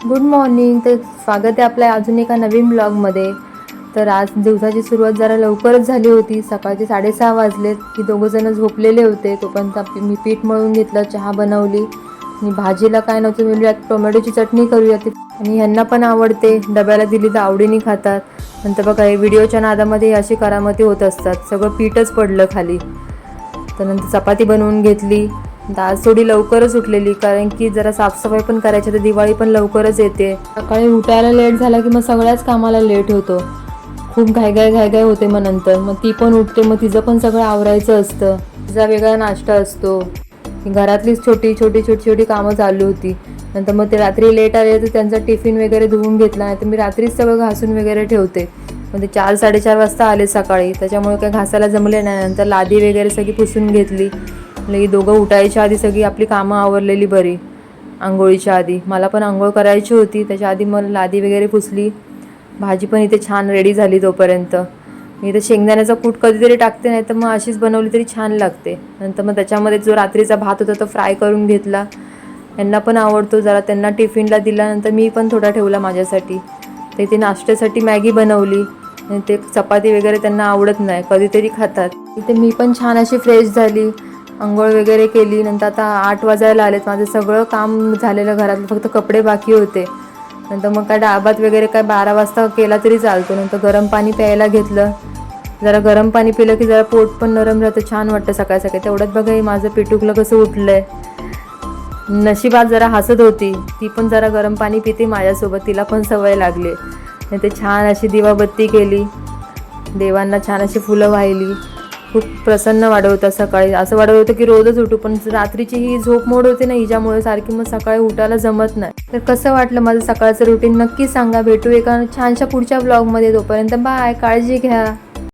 Good morning. तर स्वागत आहे आपल्या अजून एका नवीन ब्लॉगमध्ये. तर आज दिवसाची सुरुवात जरा लवकरच झाली होती. सकाळचे 6:30 वाजलेत की दोघंजणं झोपलेले होते. तोपर्यंत मी पीठ मळून घेतलं, चहा बनवली आणि भाजीला काय नव्हतं म्हणजे यात टोमॅटोची चटणी करूया ती, आणि ह्यांना पण आवडते, डब्याला दिली तर आवडीने खातात. नंतर बघा हे व्हिडिओच्या नादामध्ये अशी करामती होत असतात. सगळं पीठच पडलं खाली. तर नंतर चपाती बनवून घेतली. आज थोडी लवकरच उठलेली कारण की जरा साफसफाई पण करायची, तर दिवाळी पण लवकरच येते. सकाळी उठायला लेट झाला की मग सगळ्याच कामाला लेट होतो. खूप घाई होते. मग ती पण उठते, मग तिचं पण सगळं आवरायचं असतं. तिचा वेगळा नाश्ता असतो. घरातलीच छोटी छोटी कामं चालू होती. नंतर मग ते रात्री लेट आले तर त्यांचा टिफिन वगैरे धुवून घेतला, नाही तर मी रात्रीच सगळं घासून वगैरे ठेवते. मग ते 4-4:30 वाजता आले सकाळी, त्याच्यामुळे काय घासायला जमले नाही. नंतर लादी वगैरे सगळी पुसून घेतली. लई दोघं उठायच्या आधी सगळी आपली कामं आवरलेली बरी. आंघोळीच्या आधी मला पण आंघोळ करायची होती, त्याच्या आधी मग लादी वगैरे पुसली. भाजी पण इथे छान रेडी झाली. तोपर्यंत मी इथे शेंगदाण्याचा कूट कधीतरी टाकते, नाही तर मग अशीच बनवली तरी छान लागते. नंतर मग त्याच्यामध्ये जो रात्रीचा भात होता तो फ्राय करून घेतला. यांना पण आवडतो जरा, त्यांना टिफिनला दिला. नंतर मी पण थोडा ठेवला माझ्यासाठी. तर इथे नाश्त्यासाठी मॅगी बनवली. आणि ते चपाती वगैरे त्यांना आवडत नाही, कधीतरी खातात. इथे मी पण छान अशी फ्रेश झाली, अंघोळ वगैरे केली. नंतर आता 8 वाजायला आलेत. माझं सगळं काम झालेलं घरातलं, फक्त कपडे बाकी होते. नंतर मग काय डाळभात वगैरे काय 12 वाजता केला तरी चालतो. नंतर गरम पाणी प्यायला घेतलं. जरा गरम पाणी पिलं की जरा पोट पण नरम राहतं, छान वाटतं सकाळी सकाळी. तेवढ्यात बघा हे माझं पिटुकलं कसं उठलंय. नशिबात जरा हसत होती, ती पण जरा गरम पाणी पिते माझ्यासोबत, तिला पण सवय लागली. आणि ते छान अशी दिवाबत्ती केली, देवांना छान अशी फुलं वाहिली. खूप प्रसन्न वाटत होतं सकाळी. असं वाटत होतं की रोजच उठू, पण रात्रीची ही झोप मोड होते ना हिच्यामुळे सारखी, मग सकाळी उठायला जमत नाही. तर कसं वाटलं माझं सकाळचं रुटीन नक्की सांगा. भेटू एका छानशा पुढच्या ब्लॉगमध्ये. तोपर्यंत बाय, काळजी घ्या.